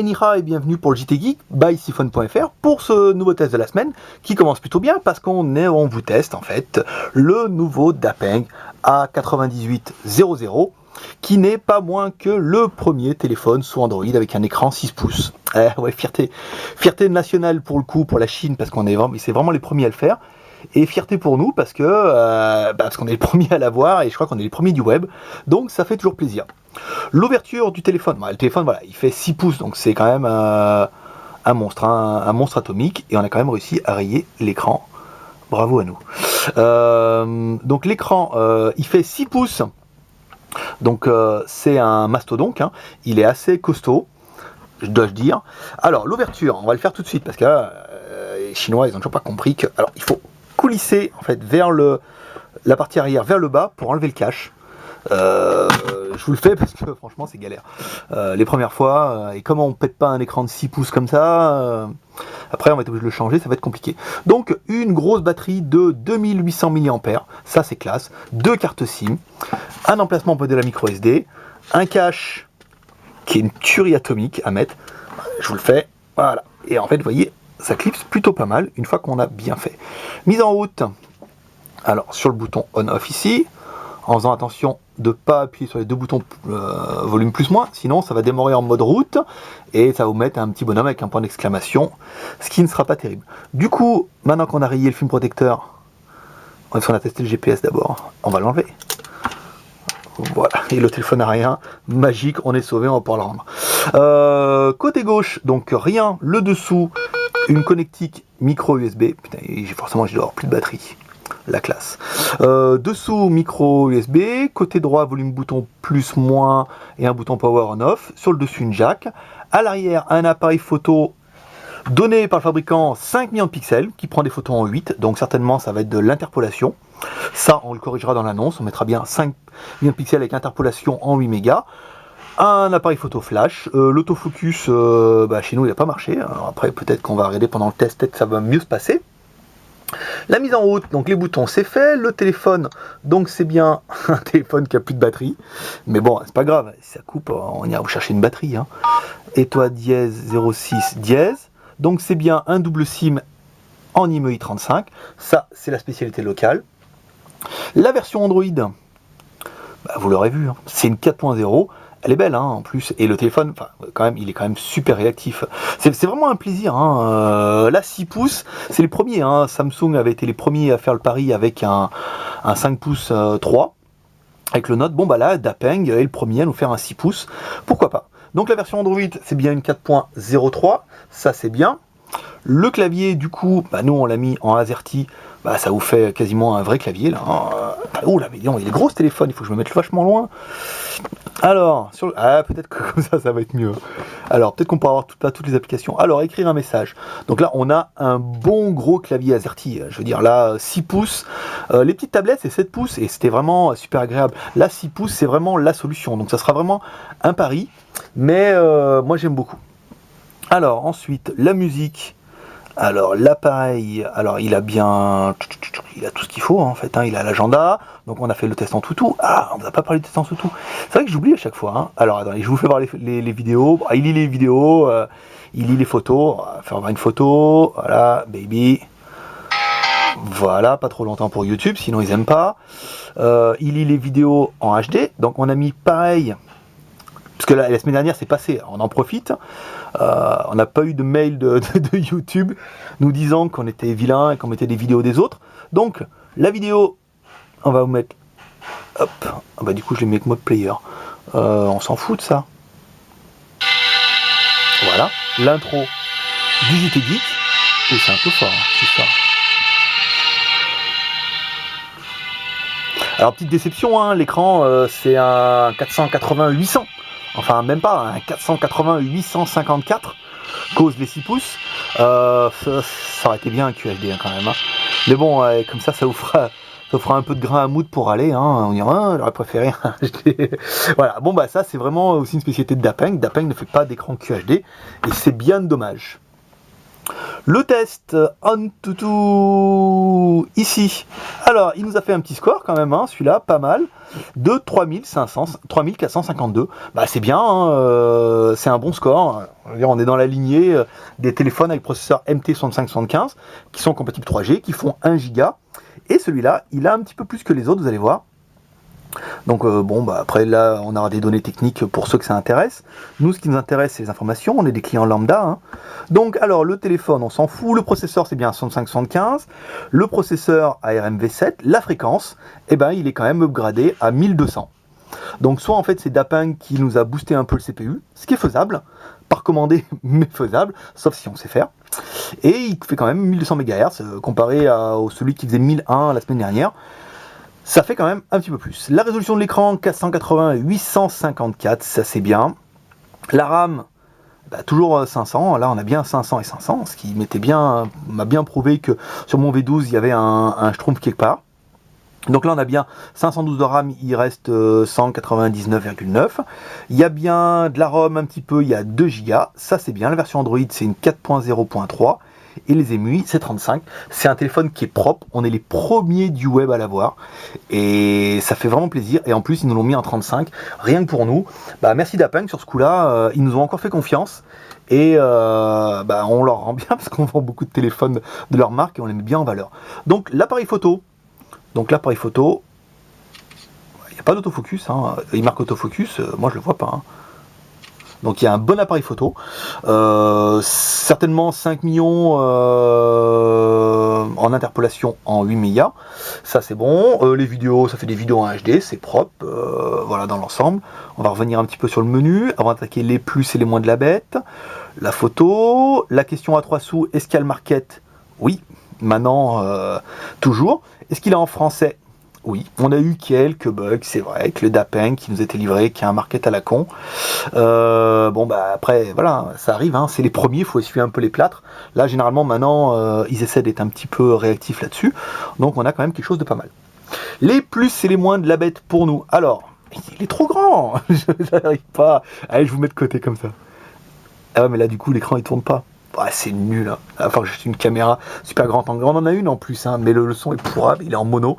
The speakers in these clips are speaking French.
Nira et bienvenue pour le JT Geek by Siphon.fr pour ce nouveau test de la semaine qui commence plutôt bien parce qu'on vous teste en fait le nouveau Dapeng A9800 qui n'est pas moins que le premier téléphone sous Android avec un écran 6 pouces. Ouais, fierté nationale pour le coup pour la Chine parce c'est vraiment les premiers à le faire. Et fierté pour nous parce qu'on est les premiers à l'avoir et je crois qu'on est les premiers du web, donc ça fait toujours plaisir. L'ouverture du téléphone, le téléphone voilà, il fait 6 pouces, donc c'est quand même un monstre atomique, et on a quand même réussi à rayer l'écran. Bravo à nous. Donc l'écran, il fait 6 pouces, donc c'est un mastodonte, hein. Il est assez costaud, dois-je dire. Alors l'ouverture, on va le faire tout de suite parce que les Chinois ils n'ont toujours pas compris que il faut coulisser en fait vers la partie arrière vers le bas pour enlever le cache. Je vous le fais parce que franchement c'est galère les premières fois, et comme on pète pas un écran de 6 pouces comme ça, après on va être obligé de le changer, ça va être compliqué. Donc une grosse batterie de 2800 mAh, ça c'est classe, 2 cartes SIM, un emplacement pour de la micro SD, un cache qui est une tuerie atomique à mettre, je vous le fais, voilà, et en fait vous voyez ça clipse plutôt pas mal une fois qu'on a bien fait. Mise en route, alors sur le bouton on-off ici, en faisant attention de ne pas appuyer sur les deux boutons volume plus moins, sinon ça va démarrer en mode route et ça va vous mettre un petit bonhomme avec un point d'exclamation, ce qui ne sera pas terrible. Du coup, maintenant qu'on a rayé le film protecteur, on a testé le GPS d'abord, on va l'enlever. Voilà, et le téléphone n'a rien, magique, on est sauvé, on va pouvoir le rendre. Côté gauche, donc rien, le dessous, une connectique micro USB, putain, forcément je dois avoir plus de batterie. La classe. Dessous micro USB, côté droit volume bouton plus moins et un bouton power on off, sur le dessus une jack, à l'arrière un appareil photo donné par le fabricant 5 millions de pixels qui prend des photos en 8, donc certainement ça va être de l'interpolation, ça on le corrigera dans l'annonce, on mettra bien 5 millions de pixels avec interpolation en 8 mégas. Un appareil photo flash, l'autofocus chez nous il n'a pas marché, alors après peut-être qu'on va regarder pendant le test, peut-être que ça va mieux se passer. La mise en route, donc les boutons c'est fait, le téléphone, donc c'est bien un téléphone qui a plus de batterie, mais bon c'est pas grave, si ça coupe on ira vous chercher une batterie, hein. Étoile dièse 06 dièse, donc c'est bien un double SIM en IMEI 35, ça c'est la spécialité locale. La version Android, vous l'aurez vu, hein, c'est une 4.0. Elle est belle, hein, en plus, et le téléphone, il est quand même super réactif. C'est vraiment un plaisir, hein. Là, 6 pouces, c'est les premiers, hein. Samsung avait été les premiers à faire le pari avec un 5 pouces 3, avec le Note. Bon, là, Dapeng est le premier à nous faire un 6 pouces, pourquoi pas. Donc la version Android, c'est bien une 4.03, ça c'est bien. Le clavier, du coup, nous on l'a mis en AZERTY, ça vous fait quasiment un vrai clavier, là. Oh là, mais non, il est gros ce téléphone, il faut que je me mette vachement loin. Alors, peut-être que comme ça va être mieux. Alors, peut-être qu'on pourra avoir pas toutes les applications. Alors, écrire un message. Donc là, on a un bon gros clavier AZERTY. Je veux dire, là, 6 pouces. Les petites tablettes, c'est 7 pouces et c'était vraiment super agréable. Là, 6 pouces, c'est vraiment la solution. Donc, ça sera vraiment un pari. Mais moi, j'aime beaucoup. Alors, ensuite, la musique. Alors l'appareil, il a tout ce qu'il faut, hein, en fait, hein. Il a l'agenda, donc on a fait le test en toutou. On n'a pas parlé de test en toutou. C'est vrai que j'oublie à chaque fois, hein. Alors attendez, je vous fais voir les vidéos. Il lit les vidéos, il lit les photos. On va faire voir une photo, voilà, baby. Voilà, pas trop longtemps pour YouTube, sinon ils aiment pas. Il lit les vidéos en HD, donc on a mis pareil. Parce que la semaine dernière c'est passé, on en profite. On n'a pas eu de mail de YouTube nous disant qu'on était vilain et qu'on mettait des vidéos des autres. Donc la vidéo, on va vous mettre. Hop. Du coup je l'ai mis avec mode player. On s'en fout de ça. Voilà. L'intro du JT Geek. Et c'est un peu fort, hein, c'est ça. Alors petite déception, hein, l'écran c'est un 480-800. Enfin, même pas, un 480-854, cause les 6 pouces. Ça aurait été bien un QHD, hein, quand même. Hein. Mais bon, comme ça vous fera un peu de grain à moudre pour aller. Hein. On dira, j'aurais préféré un HD. Voilà, ça c'est vraiment aussi une spécialité de Dapeng. Dapeng ne fait pas d'écran QHD, et c'est bien dommage. Le test Antutu ici. Alors, il nous a fait un petit score quand même, hein, celui-là, pas mal, de 3452. Bah, c'est bien, hein, c'est un bon score. On est dans la lignée des téléphones avec processeur MT6575 qui sont compatibles 3G, qui font 1 Go. Et celui-là, il a un petit peu plus que les autres, vous allez voir. Donc bon, bah après là on aura des données techniques pour ceux que ça intéresse. Nous, ce qui nous intéresse, c'est les informations, on est des clients lambda, hein. Donc alors le téléphone, on s'en fout, le processeur c'est bien un 6575, le processeur ARM V7, la fréquence, eh ben il est quand même upgradé à 1200. Donc soit en fait c'est Dapeng qui nous a boosté un peu le CPU, ce qui est faisable, pas recommandé mais faisable, sauf si on sait faire. Et il fait quand même 1200 MHz comparé à celui qui faisait 1001 la semaine dernière. Ça fait quand même un petit peu plus. La résolution de l'écran 480-854, ça c'est bien. La RAM, bah, toujours 500. Là on a bien 500 et 500, ce qui m'a bien prouvé que sur mon V12 il y avait un Schtroumpf quelque part. Donc là on a bien 512 de RAM, il reste 199,9. Il y a bien de la ROM un petit peu, il y a 2 Go, ça c'est bien. La version Android c'est une 4.0.3. Et les EMUI, c'est 35. C'est un téléphone qui est propre. On est les premiers du web à l'avoir. Et ça fait vraiment plaisir. Et en plus, ils nous l'ont mis en 35. Rien que pour nous. Bah, merci Dapeng sur ce coup-là. Ils nous ont encore fait confiance. Et bah, on leur rend bien parce qu'on vend beaucoup de téléphones de leur marque et on les met bien en valeur. Donc, l'appareil photo. Il n'y a pas d'autofocus. Hein. Il marque autofocus. Moi, je le vois pas. Hein. Donc il y a un bon appareil photo, certainement 5 millions en interpolation en 8 mégas, ça c'est bon. Les vidéos, ça fait des vidéos en HD, c'est propre, voilà dans l'ensemble. On va revenir un petit peu sur le menu, avant d'attaquer les plus et les moins de la bête. La photo, la question à 3 sous, est-ce qu'il y a le market? Oui, maintenant, toujours. Est-ce qu'il est en français? Oui, on a eu quelques bugs, c'est vrai, avec le Dapeng qui nous était livré, qui a un market à la con. Bon bah après, voilà, ça arrive, hein, c'est les premiers, il faut essuyer un peu les plâtres. Là, généralement, maintenant, ils essaient d'être un petit peu réactifs là-dessus. Donc on a quand même quelque chose de pas mal. Les plus et les moins de la bête pour nous. Alors, il est trop grand. Je n'arrive pas. Allez, je vous mets de côté comme ça. Ah ouais, mais là, du coup, l'écran, il tourne pas. Ah, c'est nul, hein. Enfin, j'ai une caméra super grand angle. On en a une en plus, hein, mais le son est pourrable, il est en mono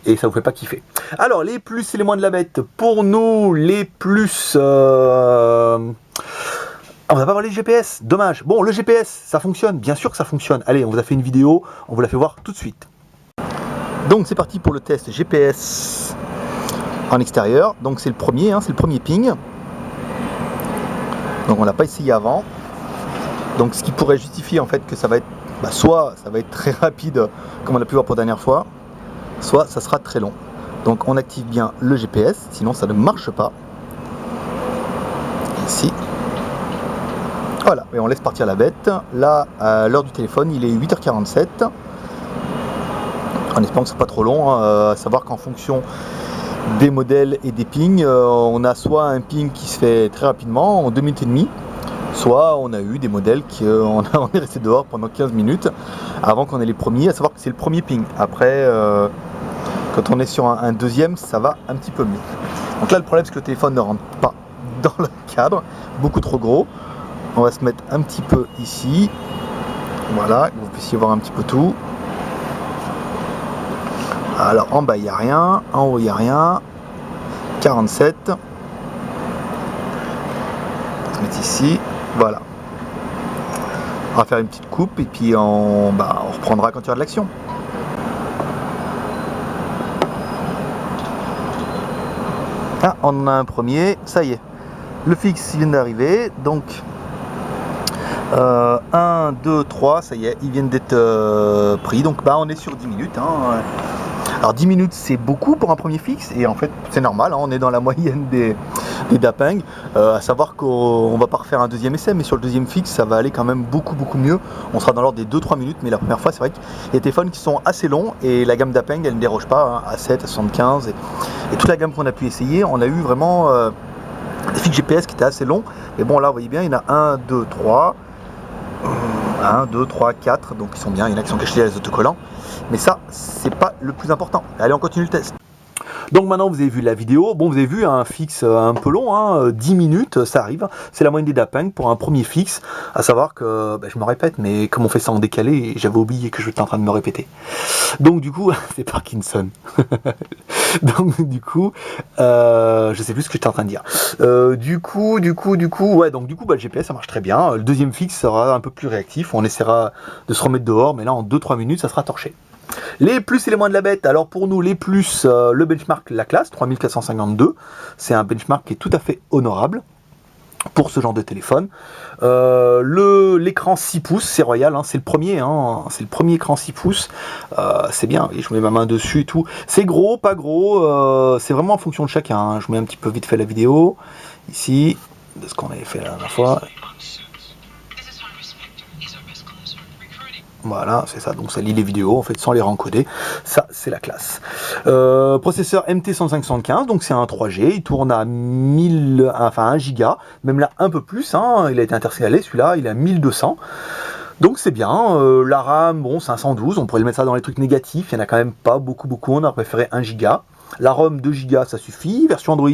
et ça vous fait pas kiffer. Alors, les plus et les moins de la bête. Pour nous, les plus. On va pas parler de GPS, dommage. Bon, le GPS, ça fonctionne, bien sûr que ça fonctionne. Allez, on vous a fait une vidéo, on vous la fait voir tout de suite. Donc, c'est parti pour le test GPS en extérieur. Donc, c'est le premier, hein, c'est le premier ping. Donc, on l'a pas essayé avant. Donc ce qui pourrait justifier en fait que ça va être, bah, soit ça va être très rapide comme on a pu voir pour la dernière fois, soit ça sera très long. Donc on active bien le GPS, sinon ça ne marche pas. Ici. Voilà, et on laisse partir la bête. Là, à l'heure du téléphone, il est 8h47. En espérant que ce soit pas trop long, hein, à savoir qu'en fonction des modèles et des pings, on a soit un ping qui se fait très rapidement, en 2 minutes et demie, soit on a eu des modèles qui on est resté dehors pendant 15 minutes avant qu'on ait les premiers, à savoir que c'est le premier ping. Après, quand on est sur un deuxième, ça va un petit peu mieux. Donc là, le problème, c'est que le téléphone ne rentre pas dans le cadre, beaucoup trop gros. On va se mettre un petit peu ici, voilà, que vous puissiez voir un petit peu tout. Alors en bas, il n'y a rien, en haut, il n'y a rien. 47. On va se mettre ici. Voilà. On va faire une petite coupe et puis on reprendra quand il y aura de l'action. Ah, on en a un premier, ça y est. Le fixe il vient d'arriver, donc 1, 2, 3, ça y est, ils viennent d'être pris. Donc bah on est sur 10 minutes. Hein. Alors 10 minutes c'est beaucoup pour un premier fixe et en fait c'est normal, hein, on est dans la moyenne des Dapeng, à savoir qu'on va pas refaire un deuxième essai, mais sur le deuxième fixe ça va aller quand même beaucoup mieux. On sera dans l'ordre des 2-3 minutes, mais la première fois c'est vrai qu'il y a des téléphones qui sont assez longs et la gamme Dapeng elle ne déroge pas, hein, à 7, à 75 et toute la gamme qu'on a pu essayer, on a eu vraiment des fixes GPS qui étaient assez longs. Et bon là vous voyez bien, il y en a 1, 2, 3, 1, 2, 3, 4, donc ils sont bien, il y en a qui sont cachés à les autocollants. Mais ça, c'est pas le plus important. Allez, on continue le test. Donc maintenant vous avez vu la vidéo, bon vous avez vu un fixe un peu long, hein, 10 minutes, ça arrive, c'est la moyenne des Dapeng pour un premier fixe, à savoir que, je me répète, mais comme on fait ça en décalé, j'avais oublié que j'étais en train de me répéter. Donc du coup, c'est Parkinson. Donc du coup, je sais plus ce que j'étais en train de dire. Du coup, le GPS ça marche très bien. Le deuxième fixe sera un peu plus réactif, on essaiera de se remettre dehors, mais là en 2-3 minutes ça sera torché. Les plus et les moins de la bête, alors pour nous les plus, le benchmark la classe 3452, c'est un benchmark qui est tout à fait honorable pour ce genre de téléphone. L'écran 6 pouces, c'est royal, hein, c'est le premier écran 6 pouces, c'est bien, et je mets ma main dessus et tout. C'est gros, pas gros, c'est vraiment en fonction de chacun, hein. Je mets un petit peu vite fait la vidéo, ici, de ce qu'on avait fait la dernière fois. Voilà, c'est ça, donc ça lit les vidéos en fait sans les rencoder, ça c'est la classe. Processeur MT10575, donc c'est un 3G, il tourne à 1 giga, même là un peu plus, hein, il a été intercalé celui-là, il est à 1200. Donc c'est bien, la RAM, bon 512, on pourrait le mettre ça dans les trucs négatifs, il n'y en a quand même pas beaucoup, on a préféré 1 giga. La ROM 2 Go ça suffit, version Android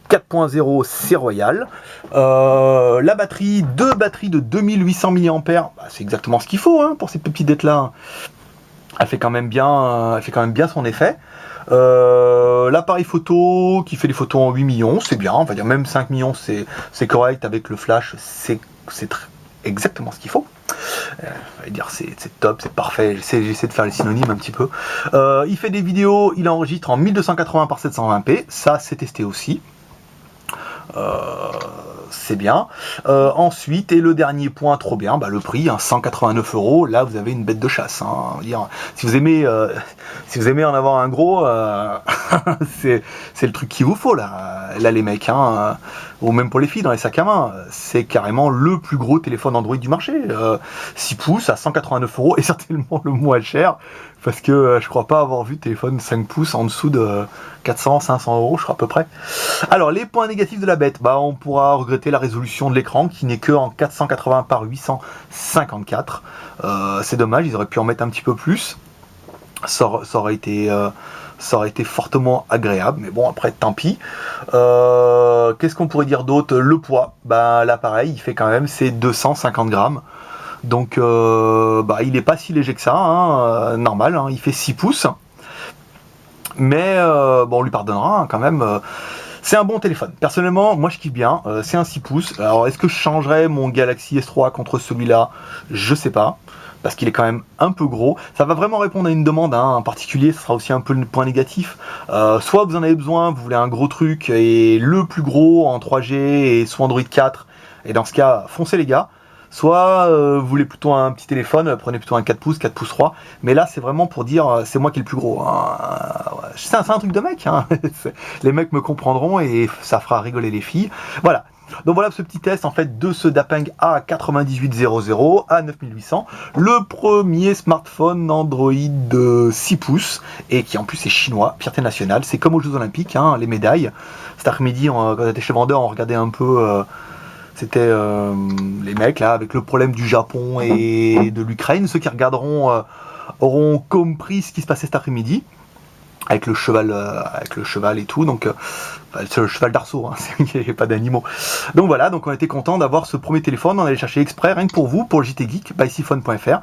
4.0 c'est royal. La batterie, deux batteries de 2800 mAh, c'est exactement ce qu'il faut, hein, pour ces petites dettes là. Elle fait quand même bien son effet. L'appareil photo qui fait des photos en 8 millions, c'est bien, on va dire même 5 millions c'est correct, avec le flash c'est exactement ce qu'il faut. On va dire c'est top, c'est parfait, j'essaie de faire les synonymes un petit peu. Il fait des vidéos, il enregistre en 1280 par 720p, ça c'est testé aussi. C'est bien. Ensuite, et le dernier point trop bien, le prix, hein, 189 €, là vous avez une bête de chasse, hein. On va dire, si vous aimez en avoir un gros, c'est le truc qu'il vous faut là les mecs, hein, ou même pour les filles dans les sacs à main, c'est carrément le plus gros téléphone Android du marché, 6 pouces à 189 € et certainement le moins cher, parce que je crois pas avoir vu de téléphone 5 pouces en dessous de 400-500 €, je crois à peu près. Alors les points négatifs de la bête, on pourra regretter la résolution de l'écran qui n'est que en 480 par 854. C'est dommage, ils auraient pu en mettre un petit peu plus. Ça aurait été fortement agréable, mais bon après tant pis. Qu'est-ce qu'on pourrait dire d'autre? Le poids, l'appareil il fait quand même ses 250 grammes. Donc il n'est pas si léger que ça, hein, normal, hein, il fait 6 pouces. Mais on lui pardonnera, hein, quand même. C'est un bon téléphone. Personnellement, moi je kiffe bien. C'est un 6 pouces. Alors est-ce que je changerais mon Galaxy S3 contre celui-là? Je sais pas. Parce qu'il est quand même un peu gros. Ça va vraiment répondre à une demande, hein, en particulier, ce sera aussi un peu le point négatif. Soit vous en avez besoin, vous voulez un gros truc, et le plus gros en 3G et sous Android 4, et dans ce cas, foncez les gars. Soit vous voulez plutôt un petit téléphone, prenez plutôt un 4 pouces, 4 pouces 3. Mais là, c'est vraiment pour dire, c'est moi qui est le plus gros, hein. C'est un truc de mec, hein. Les mecs me comprendront et ça fera rigoler les filles. Voilà. Donc voilà ce petit test en fait de ce Dapeng A9800 à 9800, le premier smartphone Android de 6 pouces et qui en plus est chinois, fierté nationale. C'est comme aux Jeux Olympiques, hein, les médailles. Cet après-midi, quand on était chez Vendeur, on regardait un peu. C'était les mecs là avec le problème du Japon et de l'Ukraine. Ceux qui regarderont auront compris ce qui se passait cet après-midi. Avec le cheval et tout, donc c'est le cheval d'arceau, hein, il n'y a pas d'animaux. Donc voilà, donc on était content d'avoir ce premier téléphone, on allait chercher exprès, rien que pour vous, pour le JT Geek, by siphon.fr.